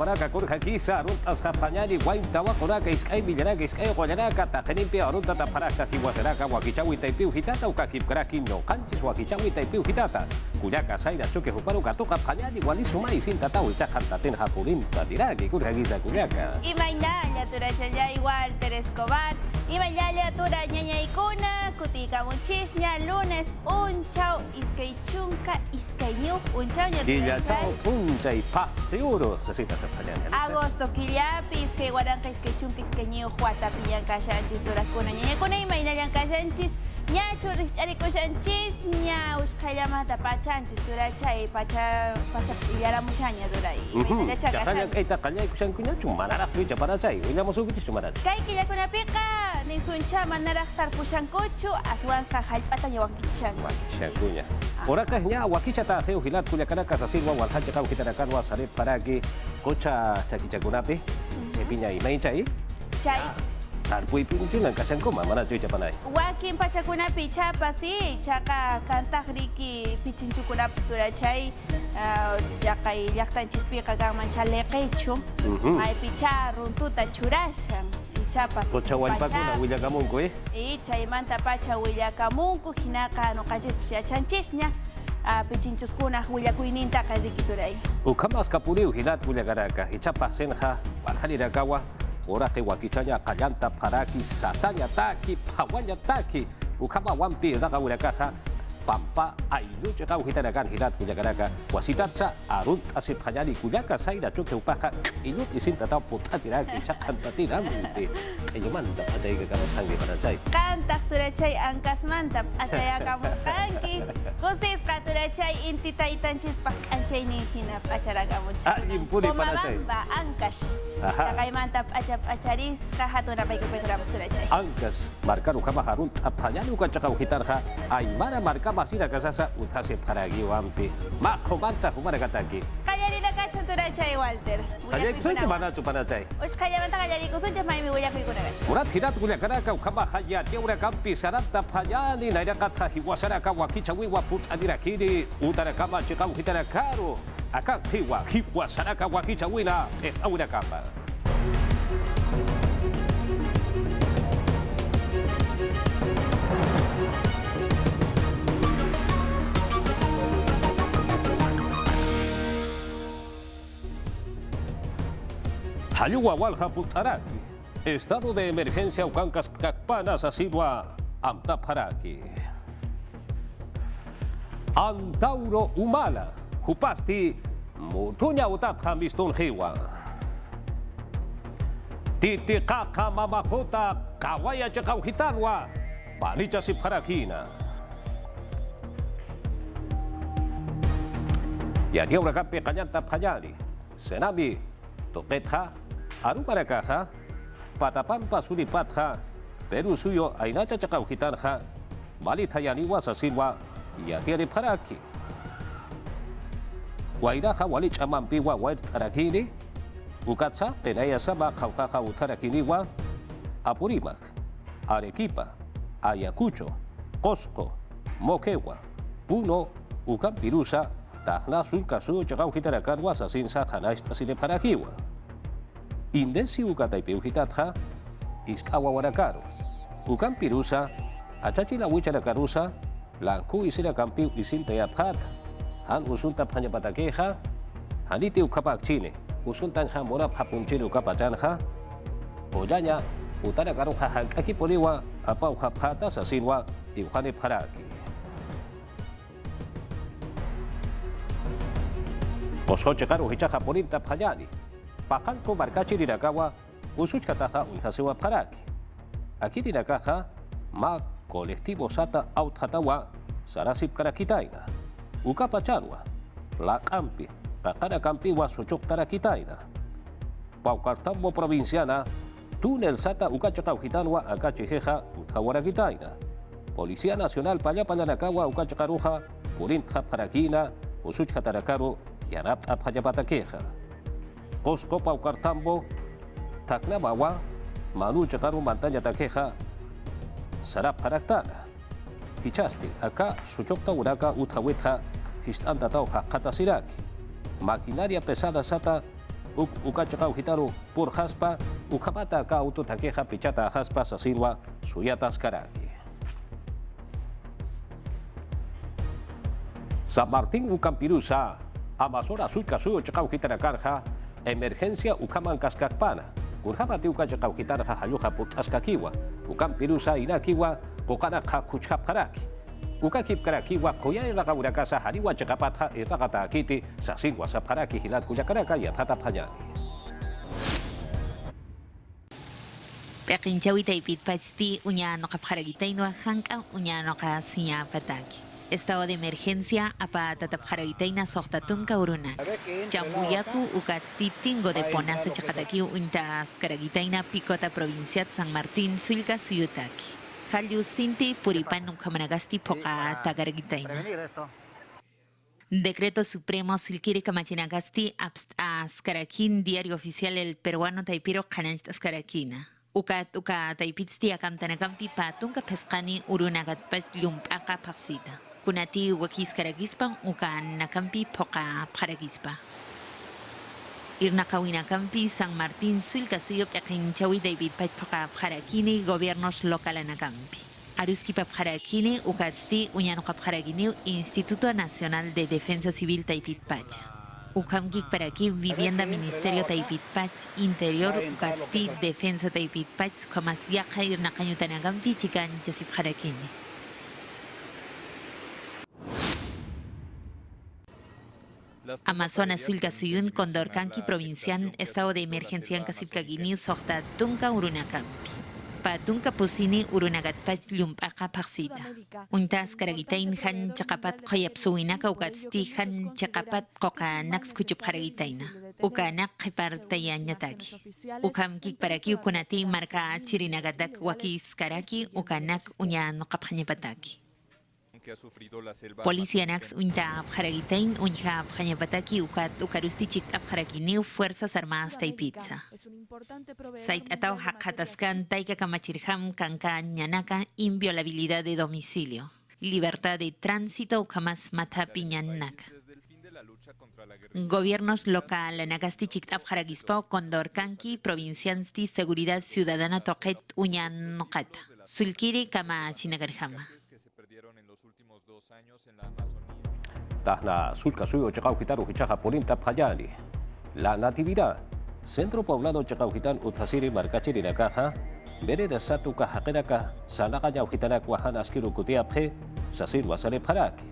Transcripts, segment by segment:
waraka kurja kisa runtas japanyari waintawa kuraka iskay millaraka iskay qoyanaka taqnipi aruntata paraka hiwasaraka wakichawi taypiu hitata ukakipkaraki ñoqanchis wakichawi taypiu hitata kuyaka sayra choque huparuka tuqa phañari walisumay sintatawi chaqantatin hapurinta tiraki kurja kisa kuyaka Imaynalla turachallay Walter Escobar Imaynalla tura ñañaykuna kutikamunchisña lunes unchaw iskay chunka iskay ñuq unchaw Killachao punchay pa seguro se sienta se phañari Agosto killapi iskay waranqa iskay chunka iskay ñuq watapiyan kashanchis turakuna ñañaykuna imaynallan kashanchis ñachu riqch'arikushanchis ña uskhallamanta pachanchis turachay pachapis illaramushaña turay imaynallacha Chaqaña kayta qallaykushankuñachu manaraq picha parachay willamusukichis manaraq Kay killakunapiqa nisuncha manaraq tarpushankuchu aswanqa hallp'ata ñawankichishan Wakishankuña Oraka ña wakichata heu hilat kullakanaka sasilwa walhancha kawkitanakanwa sarit paraki qocha chakichakunapi epiña imaychay Chay tarpuypi unchunan kashankuma mana chuycha panay wakin pachakunapi chapasi chaqa kantaq riki pichinchukunapis turachay llaqay llaqtanchispiqa kanman chaleqichu maypi cha runtuta churashan ichapas Qocha wallpakuna willakamunku chaymanta pacha willakamunku hinaqa nuqanchispis yachanchisña pichinchuskunaq willakuynintaqa riki turay Ukamas kapuriu hilat kullakaraka ichapas senja walhanirakawa Orate wakichanya kallanta paraki sataña taki pawaña taki ukama wampi raka wilakaja pampa ayuche kawhitanakan hilat kullakaraka wasitatsa arunt asip hanyari kullaka sayra choque upaja ilut isinta tau putatiraki chakantatiramente ayumanta pachay kakamasangki panachay Kantaq turachay ankasmanta p'achayakamusqanki kusisqa turachay inti taytanchispaq k'anchaynin hina p'acharakamuchis Allimpuni panachay Pomabamba ankash Chaqaymanta p'acharisqa hatunapaykupaykuramus turachay Ankas marcar ukama harunt apanyani ukachakawhitarja aymara marka masira kasasa uthase paragi wampi makomanta humarakataki Qallarinakachu turachay Walter Qallaykusuncha manachu panachay Ushqallamanta qallarikusunchas maymi willakuykunakachu Murat hirat kullakaraka ukama hayati urakampi sarata phayani nairakata hiwasaraka wakichawiwa put'anirakiri utarakama chiqawhitarakaro akan hiwasaraka wakichawina awinakapa Hayuwa walha putaraki Estado de emergencia ukankas kakpanas asilwa amtaparaki Antauro umala hupasti mutunya utatha mistun hiwa Titiqaqa mamajota kawaya chaqawhitanwa balicha sipharakina Yatia urakapi kanyanta phayari senami toqetha arumarakaja patapampa suripatja Peru suyo ainacha chaqawhitanja malithayaniwa sasilwa yatiari pharaki Wairaja walich'amampiwa wairt'arakini ukatsa qinayasama qhawqaqa utharakiniwa Apurímac, Arequipa, Ayacucho, Cusco, Moquegua, Puno, Ucampirusa, Tajna sulkasu chaqawhitarakanwa sasinsa qhanaych'asineparakiwa Indesi ukataypiuhitatja isk'awa warakaro Ucampirusa achachila wicharakarusa lanku isirakampiu isintayapjata han usunta phañapatakeja haniti ukapakchine usuntanja morap hapunchini ukapachanja oyaña utarakaruja hank'akipuriwa apawja phata sasinwa iwjane pharaki Qosqochiqaru hichaqa purinta phayani paqanku markachirirakawa usuchkataqa unhasiwa pharaki akirirakaqa ma colectivo sata autjatawa sarasipkarakitayna ukapachanwa laq'ampi qaqarakampiwa suchuqtarakitayna Paucartambo provinciana túnel sata ukachaqawhitanwa akachijeja uthawarakitayna Policía Nacional pallapananakawa ukachaqaruja purintja pharakina usuchkatarakaru yanap phallapatakeja Cusco Paucartambo taknamawa manu chaqaru montaña takeja sarap haraktana Hichasti acá suchokta uraka uthawitja histanta tauja qatasiraki maquinaria pesada sata uka chakau hitaro por haspa ukapata ka auto takeja pichata haspa sasilwa suyatas karaki. San Martín Ucampirusa, Amasora Sulca Suyo Chacau Gitana Carja, emergencia Ucaman Cascarpana, Urjabati Uca Chacau Gitana Hayuja Putascaquiwa, Ucampirusa Iraquiwa, Cocana Cacuchapcaraki, Ucakip Caraquiwa, Coya y la Gauracasa, Hariwa Chacapata y Ragata Kiti, Sasilwa Saparaki, Hilat Cuyacaraca y Atata Payani. Pekinchawita ipit pasti unyano kapharagitay no hangka unyano ka sinya pataki. Estado de emergencia apa tatap haragitay na soktatun kauruna. Chambuyaku ukatsti tingo de pona sa chakataki untas karagitay na Picota provinciat San Martín sulka suyutaki. Halyu sinti puripan nung kamanagasti poka tagaragitay na. Decreto Supremo sulkiri kamachinagasti askarakin diario oficial el peruano taipiro kananchtas karakina. Ukat taipitsti akamtanakampi patun kapeskani urunagat pas yumpaka paksita. Kunati wakis karagispa ukan nakampi poka paragispa. Irnakawinakampi San Martín sulka suyop yakinchawi David pat poka parakini gobiernos local anakampi. Aruski paparakini ukatsti uñanokapharagini Instituto Nacional de Defensa Civil Taipitpacha. Ukamkik para aquí Vivienda Ministerio Taipitpach Interior ukatsti Defensa Taipitpach sukamasyaqa irnaqañutanagampi chikan chasipharakini. Amazonas Sulca Suyun Condorcanqui Provincial Estado de Emergencia en Casipcagini Sohta Tunca Urunakampi. Patunca Pusini Urunagatpach Lumpaka Paxita. Untas Karagitain Han Chakapat Koyapsuinaka Ukatsti Han Chakapat Koka Nax Kuchupharagitaina. Ukanak Kipartayanyataki. Ukamkik Paraki Ukunati Marka Chirinagadak Wakis Karaki Ukanak Unyan Kapanyapataki. Policía Nax Unta Abharagitain Unja Abhanyapataki Ukat Ukarustichik Abharagini Fuerzas Armadas Taipitza. Sait Atau Hakataskan Taika Kamachirham Kanka Ñanaka Inviolabilidad de domicilio. Libertad de tránsito Ukamas Mata Piñanaka. Gobiernos local Nagastichik Abharagispa Condorcanqui Provinciansti Seguridad Ciudadana Toquet Uñan Nokata. Sulkiri Kama Chinagarhama. Tahna Sulca Suyo Chacauquitano Hichaja Polinta Payani. La Natividad. Centro Poblado Chacauquitan Utasiri Marcachiri Nakaja. Vereda Satu Cajaqueraca. Sanaka Yauquitana Cuajana Askiru Cutiapje. Sasir Wasale Paraki.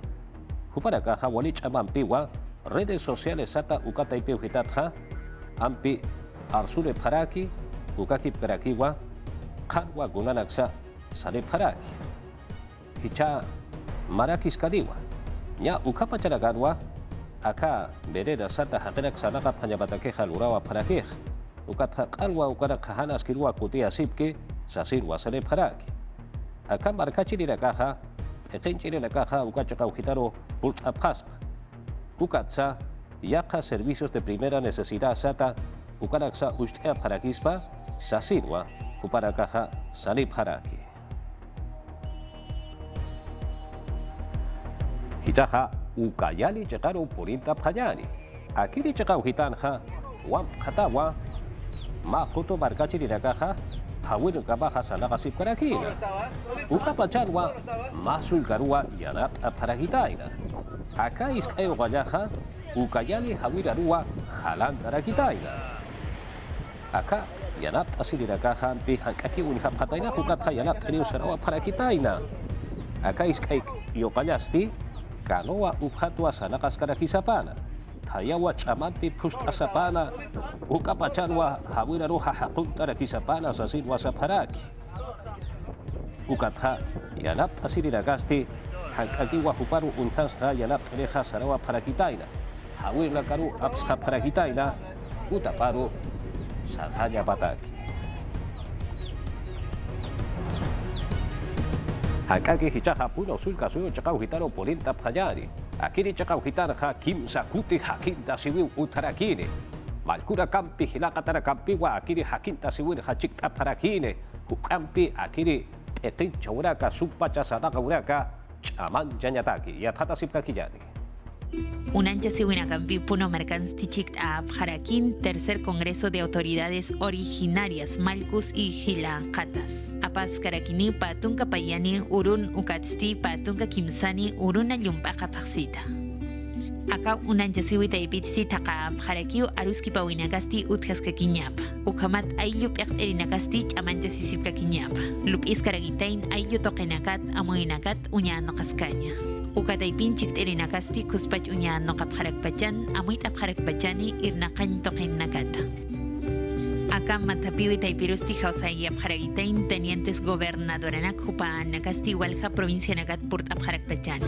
Juparacaja Walich Amampiwa. Redes sociales Sata Ucata y Peujitatja. Ampi Arsule Paraki. Ukakip Karakiwa. Kanwa Gunanaxa. Sale Paraki. Hicha Marakis Kadiwa. Nya ukapa charaganwa aka vereda sata hakenak sanaka panyabatakeja lurawa parakej. Ukata kalwa ukara kahana skirwa kutia sipke sasirwa sale paraki. Aka markachiri la caja, ekenchiri la caja ukachaka ujitaro pulta paspa. Ukatsa yaka servicios de primera necesidad sata ukaraksa ustea parakispa sasirwa uparakaja sale paraki. Hichaja ukayali chekaro purinta payani. Akiri chekau hitanja wam katawa makoto markachiri nakaja hawin kabaja sanaka sipkarakina. Ukapachanwa masul karua yanap aparagitaina. Aka iskayo gayaja ukayali hawirarua halan tarakitaina. Aka yanap asiri nakaja bihankaki unihapkataina hukatja yanap teniu sarawa parakitaina. Aka iskay yokayasti Kanoa uphatwa sanakas karakisapana. Tayawa chamampi pustasapana. Ukapachanwa hawiraro hahakunta rakisapana sasilwa saparaki. Ukatha yanap asiriragasti. Hankakiwa huparu untasta yanap tereja sarawa parakitaina. Hawirla karu apska parakitaina. Utaparu sarhanya bataki. Hakaki hichaja puno sulka suyo chakau hitaro polinta payari. Akiri chakau hitara ha kim sakuti hakinta siwiu utarakine. Malkura kampi hilakatara kampiwa akiri hakinta siwir hachikta parakine. Hukampi akiri etin chauraka supacha sadaka uraka chaman janyataki. Yatata sipka kijani. Unancha Siwinakampi Puno Mercanstichik a Jaraquín, tercer Congreso de Autoridades Originarias Malcus y Gila Catas. Apas Karakini Patunka Payani Urun Ukatsti Patunka Kimsani Uruna Yumpaka Paxita. Acá unancha Siwita Ipitsti Taka Jarakiu Aruski Pawinakasti Utkaska Kiñapa. Ukamat Ayup Erinakasti Amancha Sisitka Kiñapa. Lup Iskaragitain Ayu Tokenakat Amoinakat Uñano Kaskaña. Ukataypin chiktirinakasti kuspach uñaan no kapharakpachan, amuit apharakpachani irnakan token nakata. Acá matapiwi taypirusti jausay apharagitain tenientes gobernadoranak hupaan nakasti walha provincia nakat purt apharakpachani.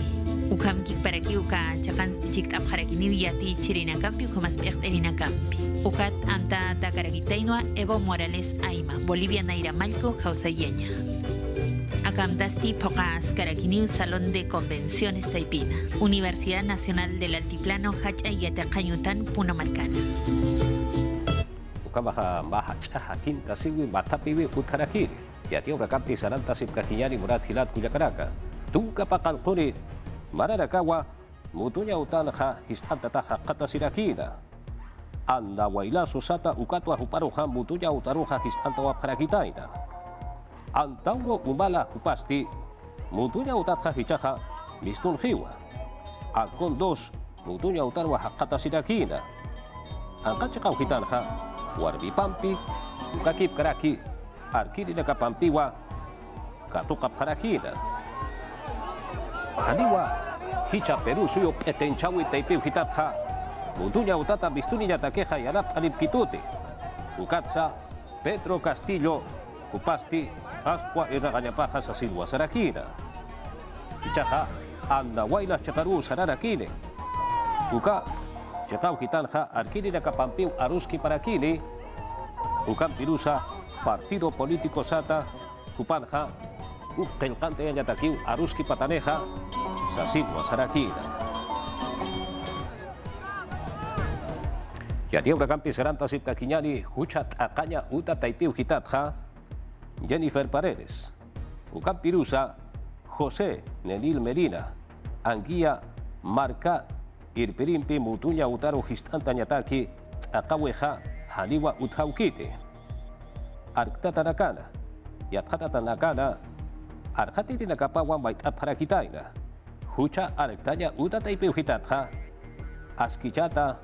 Ukam kikparaki uka chakansti chikt apharakini yati chirinakampi ukamas piakterinakampi. Ukat amta takaragitainwa Evo Morales Aima, Bolivia Naira Malco jausayeña. Acamtasti Pocas Karakiniu Salón de Convenciones Taipina, Universidad Nacional del Altiplano Hacha y Atacayutan Punomarcana. Ukamaha Mahacha Quinta Siwi Matapiwi Utarakiri, Yati Urakampi Saranta Sipkakiñani Murat Hilat Kuyakaraka, Tunka Pakalkuri, Mararakawa, Mutuña Utanaja, Histantataja Katasirakina, Anda Waila Susata Ukatua Huparuja, Mutuña Utaruja, Histantawa Parakitaina. Antauro umala upasti mutunya utatha hichaha mistun hiwa akon dos mutunya utarwa hakata sirakina angkacha kauhitanha warbi pampi ukakip karaki arkiri nakapampiwa katuka parakina hadiwa hicha peru suyo petenchawi taipiu hitatha mutunya utata mistuni yatakeha yanap alip kitute ukatsa Petro Castillo upasti Aswa iragañapaja sa silwa sarakina. Ichaja anda waila chakaru sararakine. Uka chakau kitanja arkini nakapampiu aruski parakini. Ukam pirusa partido político sata kupanja ukelkante yatakiu aruski pataneja sa silwa sarakina. Yatia urakampi saranta sipkakiñani huchat akaña uta taipiu hitatja Jennifer Paredes, Ucam Pirusa, José Nenil Medina, Anguía Marca Irpirimpi Mutuña Utaru Histantañataki, Akaweja, Haniwa Uthaukite, Arctatanakana, Yatatatanakana, Arjati Nakapawan Bait Aparakitaina, Hucha Arctaña Utataipiuhitatja, Askichata,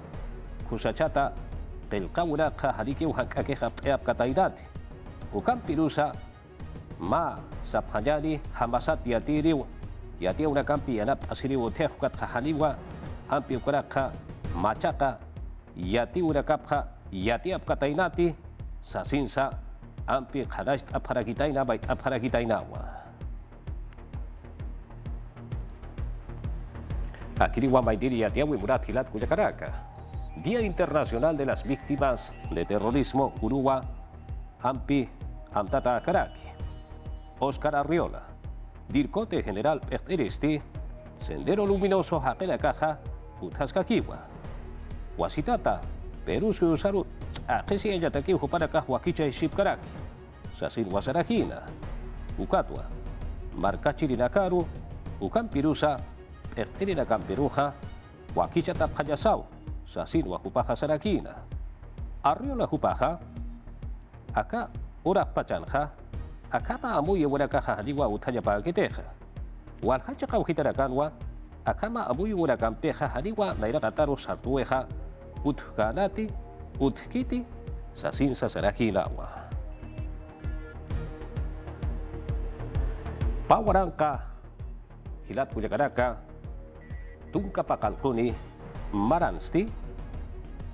Kusachata, Pelkawuraka, Hariki Uhakakeja Katairati. Ukam pirusa ma saphanyani hamasat yatiriw yati urakampi yanap asiriw tehkat kahaniwa ampi ukaraka machaka yati urakapha yati apkatainati sasinsa ampi kharash apharagitaina bait apharagitainawa akiriwa maidiri yati awi murat hilat kuyakaraka Día Internacional de las Víctimas de Terrorismo Uruwa Ampi Amtata Karaki, Oscar Arriola, Dircote General Perteristi, Sendero Luminoso Jaquela Caja, Utascaquiwa, Wasitata, Perú Susaru, Akesi Yataki Huparaka Huaquicha y Shipkaraki, Sasin Wasarakina, Ucatua, Marcachirinakaru, Ucampirusa, Perterina Camperuja, Huaquicha Tapjayasau, Sasin Wajupaja Sarakina, Arriola Jupaja, Acá ora pachanja, acá ma amuye buena caja haliwa utaya para que teja. Walhacha kaujitarakanwa, acá ma amuye buena campeja haliwa naira kataru sartueja, utkanati, utkiti, sasin sasaraki lawa. Pawaranka, hilat kuyakaraka, tunka pakalkuni, maransti,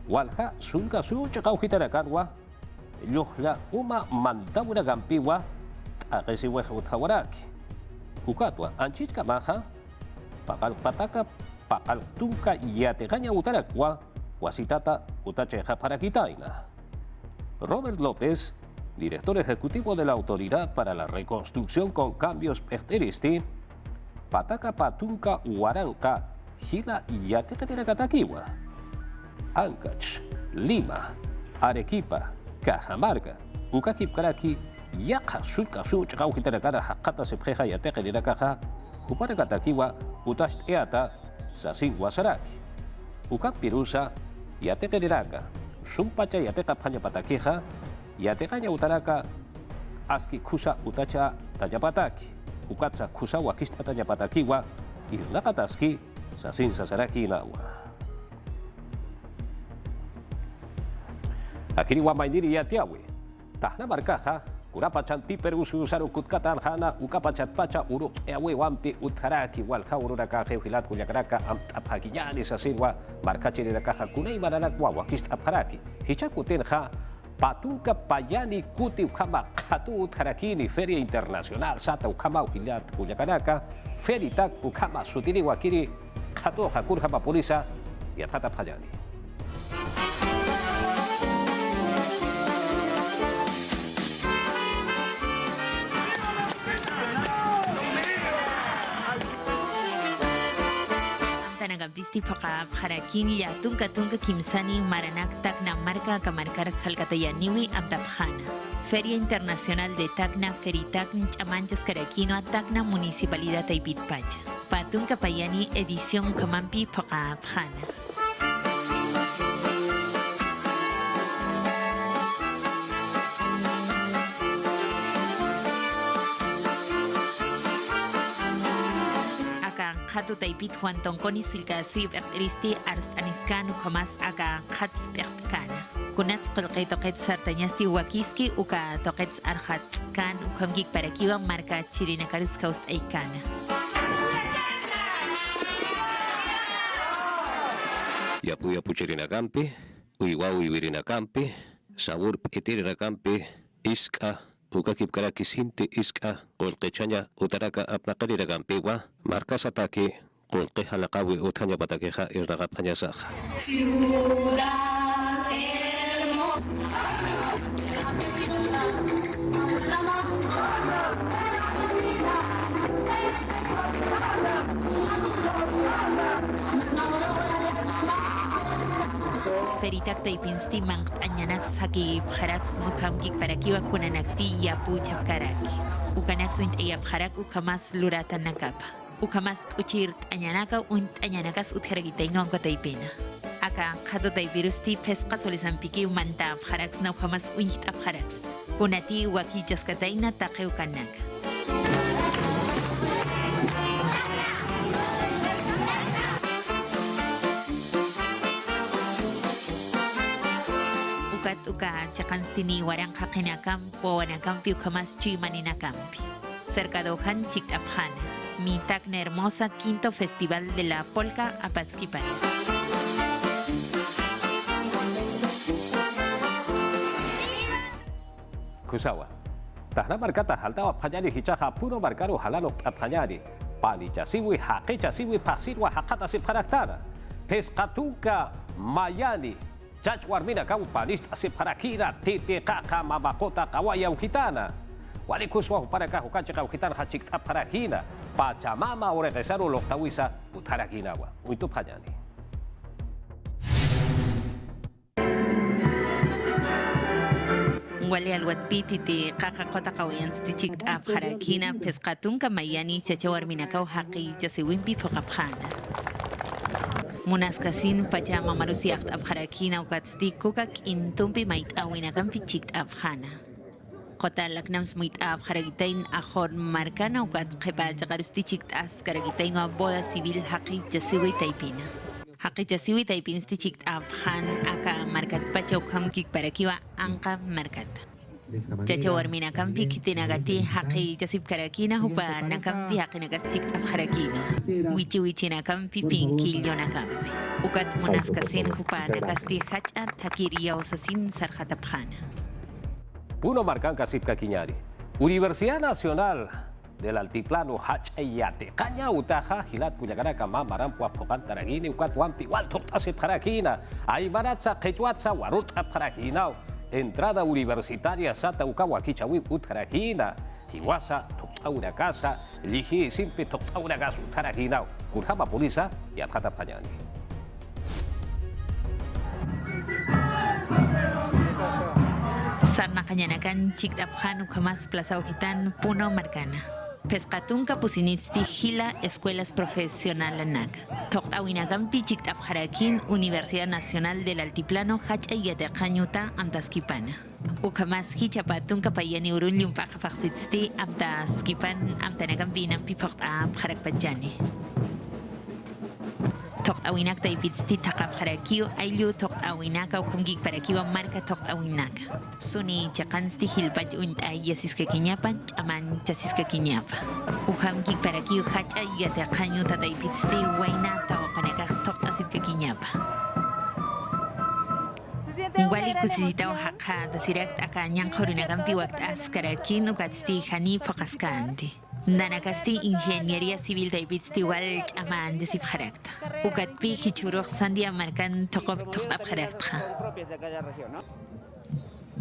walha sunka sucha kaujitarakanwa, Yuhla uma mandawuna gampiwa akesi weha uthawaraki. Ukatwa anchichka maha pakal pataka pakal tunka yategaña utarakwa wasitata utacheja parakitaina. Robert López, director ejecutivo de la Autoridad para la Reconstrucción con Cambios Perteristi, pataka patunka waranka hila yategaña Ancash, Lima, Arequipa, Cajamarca, Ukakip Karaki, Yaka Suka Such Kauhitarakara Hakata Sepjeja Yatekanirakaja, Uparakatakiwa, Utash Eata, sasin wasaraki. Uka pirusa yate kereraka, sumpacha yate kapanya patakeja, yate kanya utaraka aski kusa utacha tanyapataki, ukatsa kusa wakista tanyapatakiwa, irnakataski sasin sasaraki inawa. Akini wamaindiri yatiawi, tahna markaja, kurapachan tiperusu sarukut katan hana ukapachat pacha uruk ewe wampi utharaki wal kaururaka hilat kulyakaraka am taphakinyani sasinwa markachiraka kunay maranak wawakist apharaki hichakutin ha patunka payani kuti ukama katu utharakini feria internacional sata ukama hilat kulyakaraka feritak ukama sutini wakiri katu hakur haba polisa yatata phajani. Nagabisti paka harakin ya tungka kimsani maranak takna marka kamarkar halkatayaniwi amtapjana. Feria Internacional de Tacna Feritakn Chamanchas Carakino Tacna Municipalidad Taipitpacha. Patunka Payani edición Kamampi paka abjana. Hatu taipit Juan Tonconi sulka suib ektristi arst aniskan ukamas aga khats bektkana. Kunats qilqay toqet sartañasti wakiski uka toqets arhat kan ukamgik parakiwa marka chirinakarus kaust aikana. Yapu chirinakampi, uiwau iwirinakampi, sabur itirinakampi, iska ukakip karakis hinti iska qulqichaña utaraka apnaqarirakampiwa markas ataki qulqi halaqawi uthaña patakeja irraqapqañasaqa. Feritak taipinsti mangt anyanak saki bharaks nukamgik parakiwa kunanakti yapu chapkaraki. Ukanak suint eyabharak ukamas luratan nakapa. Ukamas uchirt anyanaka unt anyanakas utharagitainga onka taipina. Aka khato taipirusti pesqa solisampiki manta bharaks na ukamas unt abharaks. Kunati waki jaskataina taqe ukanaka. Uka chakanstini warang kakinakam wawanakampi ukamas chimaninakampi. Cerca de Ojan Chictapjana, mi tacna hermosa quinto festival de la polka Apatzquipal. Kusawa, tahna markata halta apjani hichaja puro marcaro halano apjani, pali chasiwi haqe chasiwi pasirwa haqata sip karaktara, pescatuca mayani. Chachwarmina kau panista se parakira tete kaka mamakota kawaya ukitana. Wali kuswa para kahu kacha ukitana hachik parakina. Pachamama ore kesaru loktawisa utarakina wa. Untuk hanyani. Wali alwatpiti te kaka kota kawayan stichik parakina pescatunka mayani chachawarmina kau haqi jasiwimpi pokapjana. Munaskasin pachama marusi acht abharakina ukatsti kukak intumpi mait awinakan pichik abhana. Kota laknams muit abharagitain ahor markana ukat kepa jakarusti chikt as karagitain boda civil haqi jasiwi taipina. Haqi jasiwi taipin sti chikt abhan aka markat pacha ukamkik parakiwa angka markat. Chacha warmina kampi kitinagati haqi jasib karakina hupa nakampi haqi nagas chikt abharakina. Wichi na kampi pinkilyo na kampi. Ukat munaskasin hupa nagasti hacha takiria osasin sarjatapjana. Puno marcan kasip kakinyari. Universidad Nacional del Altiplano Hachayate. Kanya utaja hilat kuyakaraka mamarampu apokan taragini ukat wampi waltok tasip karakina. Aymaratsa kechuatsa warut abharakina. Entrada universitaria sata ukawa kichawi utharakina. Hiwasa toktauna casa, liji simple toktauna gas utharakina. Kurhama polisa yatkata panyani. Sarna kanyanakan chiktaphan ukamas plaza ukitan puno markana. Pescatunka pusinitsti hila escuelas profesionales. Toqtawinagampi chiktapjarakin Universidad Nacional del Altiplano hach'ayyateqañuta amtaskipana. Ukamas hichapatunka payani urunyum paqafaxitsti amtaskipan amtanagampi nampi paqtapjarakpachani. Toqtawinak taipitsti taqapjarakiu ayllu toqtawinaka ukumgik parakiwa marca toqtawinaka. Suni chaqansti hilpach unt'ay yasiskakiñapa ch'aman chasiskakiñapa. Ukamgik parakiu hach'ayyateqañuta taipitsti wayna tawaqanakaq toqt'asipkakiñapa. Wali kusisitaw haqqa tasirak akañan qhurinagampi wak'taskarakin ukatsti hani paqaskanti. Nanakasti ingeniería civil taipitsti wal ch'aman desipjarakta. Ukatpi hichuruq sandia markan toqop toqtapjarakta.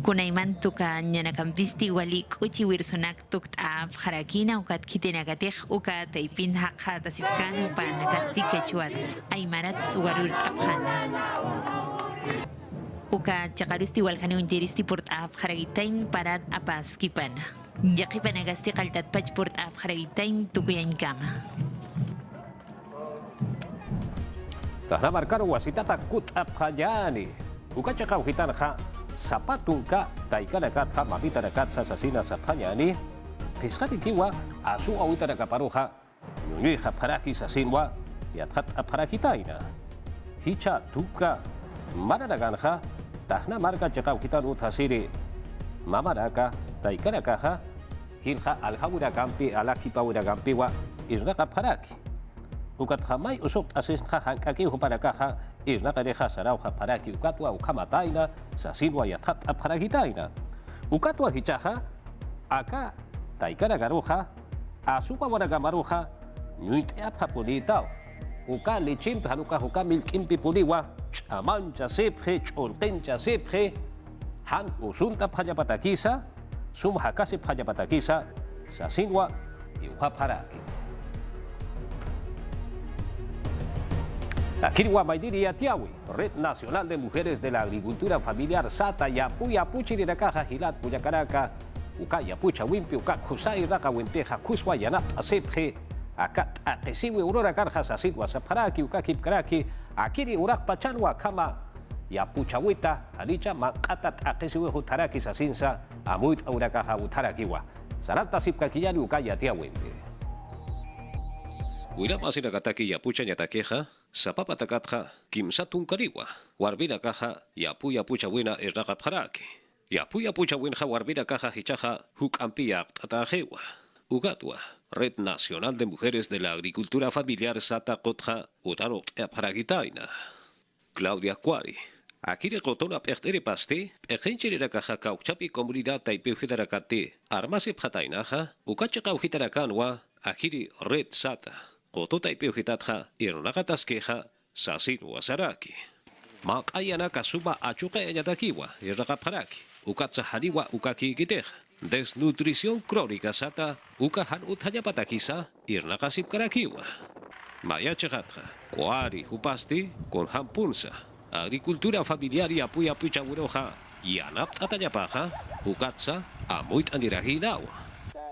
Kunayman tuka ñanakampisti wali k'uchi wirsunak tukt'apjarakina ukat kitenakatij ukat taipin haqqa tasipkan upanakasti quechuats aymarats warur t'apjana. Uka chaqarusti waljani untiristi port'apjaragitain parat apaskipana. Yaqipanagasti qaltatpach port'apjaragitain tukuyankama. Tahna markaro wasitata kut'apjayani. Uka chaqawhitanqa sapatunka taykanakatqa mamitarakatqa sasina sapjayani. Pisqati kiwa asu awitanakaparuqa ñuñuyqa pharaki sasinwa yatqat apjarajitayna. Hicha tuka mararaganja tahna marka chaqawhitan uthasiri mamaraka taykanakaqa hilqa alhawirakampi alakipawirakampiwa irnaqapjaraki. Ukat jamay usuk asisqa hank'aki huparakaqa irnaqareqa sarawqa pharaki ukatwa ukhamatayna sasinwa yatqat apjarajitayna. Ukatwa hichaqa aka taykanakaruqa asuwa waragamaruqa ñuyt'apqa punitaw. Uka lichimpi hanuka uka milk'impi puniwa ch'amancha sipje ch'ulqincha sipje han usunta phallapatakisa sumhakasi phallapatakisa sasinwa iuqa pharaki. Akirwa maydiri yatiawi Red Nacional de Mujeres de la Agricultura Familiar Sata yapu yapu chirirakaja hilat puyakaraka uka yapucha wimpi uka kusay raka wimpeja kuswa yanat asipje akat akesiwi urora karja sasinwa sapharaki uka kipkaraki akiri urak pachanwa kama yapuchawita alicha maqatat akesiwi hutaraki sasinsa amuit urakaja utarakiwa sarata sipkakiyani uka yatiawimpi. Wira masina kataki yapucha nyatakeja sapapatakatja kimsatun kariwa warbina kaja yapu yapucha wina irraqapjaraki yapu yapucha winja warbina kaja hichaja hukampiya tatajewa ugatwa Red Nacional de Mujeres de la Agricultura Familiar Sata Kotja Utanok Epharagitaina. Claudia Cuari. Akire Kotona Pechtere Paste, Ejenchirera Caja Cauchapi Comunidad Taipeujitaracate, Armase Pjatainaja, Ukachakaujitaracanwa, Akiri Red Sata, Koto Taipeujitatja, Irnagatasqueja, Sasinu Wasaraki. Mak Ayanaka Suba Achuka Ayatakiwa, Irragapharaki, Ukatzahariwa Ukaki Giteja. Desnutrición crónica sata ukahan uthayapatakisa irnakasip karakiwa. Maya chegatra, kuari hupasti con hampunsa. Agricultura familiar y apuya puchaburoja y anap atayapaja, ukatsa amuit andiraginawa.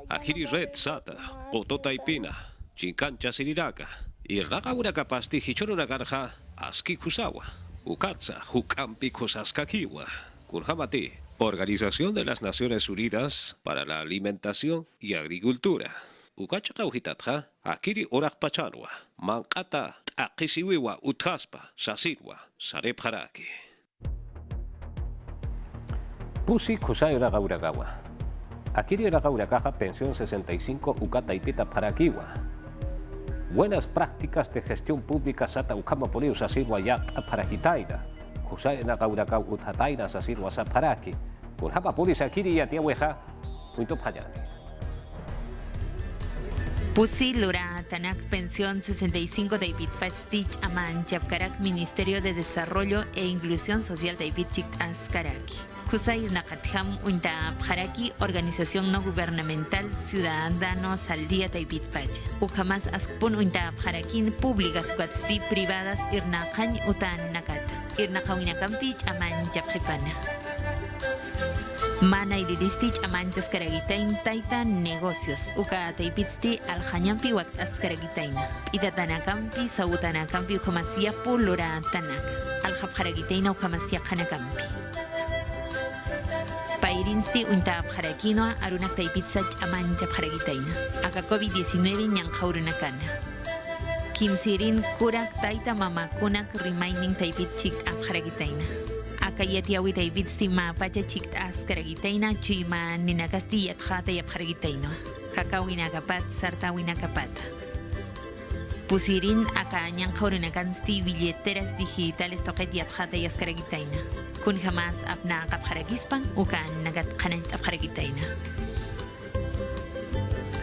Akiri red sata, kotota ipina, chinkancha siriraka, irnaka urakapasti hichoruragarja, aski kusawa. Ukatsa hukampi kosaskakiwa, kurhamati. Organización de las Naciones Unidas para la Alimentación y Agricultura. Ukachakaujitatja, akiri orakpachanwa, mankata, akisiwiwa uthaspa, sasinwa, sarepharaki. Pusi kusay ragauragawa. Akiri ragauragaja pensión 65 ukataipita parakiwa. Buenas prácticas de gestión pública sata ukama poliu sasinwa yak parakitaina. Kusay nagauragaw uthataina sasinwa sapharaki. Kurhapa pulis akiri yatiaweja muito phayani. Pusi Lura Tanak Pensión 65 David Fastich Aman Chapkarak Ministerio de Desarrollo e Inclusión Social David Chik Askaraki. Kusay Nakatham Unta Pharaki Organización No Gubernamental Ciudadanos al Día David Fach. Ujamas Askpun Unta Pharakin Públicas Cuatsti Privadas Irnakan Utan Nakata. Irnakawinakampich Aman Chapjipana. Mana iridistich amanchas karagitain taita negocios. Uka taipitsti aljanyampi wak askaragitaina. Itatanakampi sautanakampi ukamasia pulura tanak. Aljap karagitaina ukamasia kanakampi. Pairinsti unta abharakinoa arunak taipitsach amancha abharagitaina. Aka COVID-19 nyankaurunakana. Kimsirin kurak taita mamakunak remaining taipitchik abharagitaina. Aka yatiawi taipitsti ma pacha chik askaragitaina chima ninakasti yatjata yabharagitaina. Kakawinakapat sartawinakapat. Pusirin aka nyankaurunakansti billeteras digitales toqet yatjata yaskaragitaina. Kun jamás apna kapjaragispan ukan nagat kanais apjaragitaina.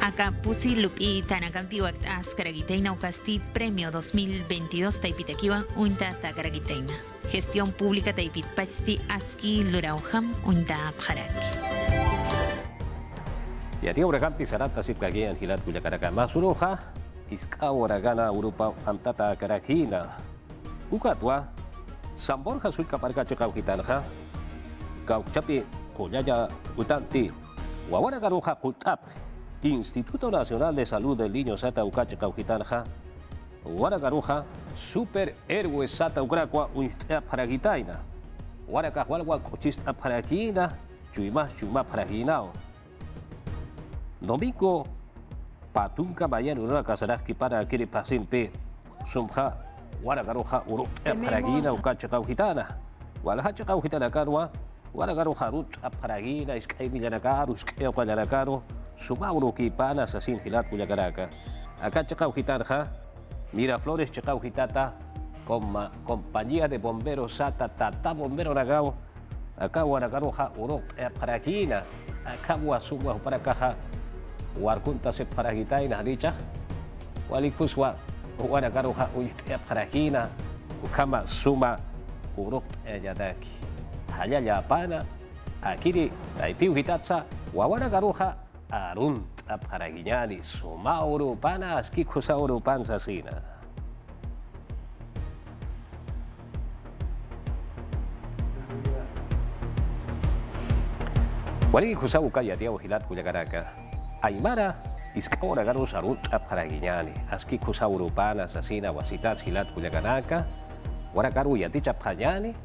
Aka pusi lupi tanakampi wakt askaragitaina ukasti premio 2022 taipitakiwa unta takaragitaina. Gestión pública taipit pachti aski lurauham unta apjaraki. Ya dia uragampi sarata sip kagian hilat kuja karaka masuruha iska uragana urupa amtata karakina. Ukatwa Sambor hasil kaparka cekau hitanha kau capi kujaja utanti wawana garuha kutap Instituto Nacional de Salud del Niño sata uka cekau hitanha wana garuha super héroe sata ukrakwa uita paragitaina wana kahwalwa cochista paragina chuma paraginao domingo patunka mayan una kasaraki para kiri pasin pe sumha wala garuha urut paragina ukacha kauhitana wala hacha kauhitana karwa wala garuha rut paragina iskaini janakaru iskeo janakaru suma uruki pana sasin hilat kuya garaka akacha kauhitana Miraflores chakauhitata compañía de bomberos sata tata bombero ragao acá wala garuha urut paragina acá wasuma para caja warkunta se paragitaina haricha walikuswa wana garuha uite paragina ukama suma uruk yadaki haya pana akiri taipiu hitatsa wawana garuha arun paraginyani suma uru pana aski kusa uru pansa sina wali kusa ukaya dia hilat kuya garaka aymara iskawara garu sarut paraginyani aski kusa urupana sasina wasitas hilat kuyaganaka wara garu yati chapanyani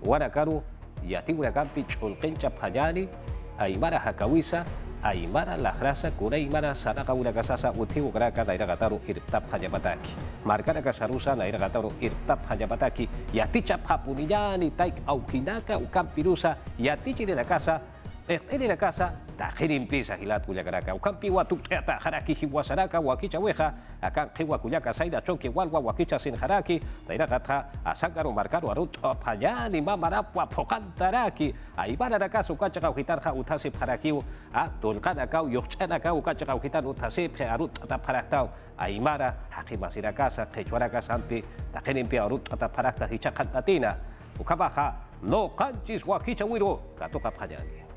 wara garu yati urakampi chulqin chapanyani aymara hakawisa aymara lahrasa kura aymara sanaka urakasasa uti ugraka naira gataru irtap hajabataki markana kasarusa naira gataru irtap hajabataki yati chapapuniyani taik aukinaka ukampirusa yati chirina casa en la casa tajirin pisa hilat kuyagaraka ukampi watu ta haraki hiwasaraka wakicha weja akan hiwa kuyaka saida chonki walwa wakicha sin haraki taira gata asangaro marcaro arut payani mamarapwa pokantaraki aibara rakasu kacha kauhitarha utasip harakiu a tulkana kau yochana kau kacha kauhitar utasip arut taparatau aimara hakimasira casa kechuara casa ampi tajirin pi arut taparakta hichakantatina ukabaha no kanchis wakicha wiro katoka payani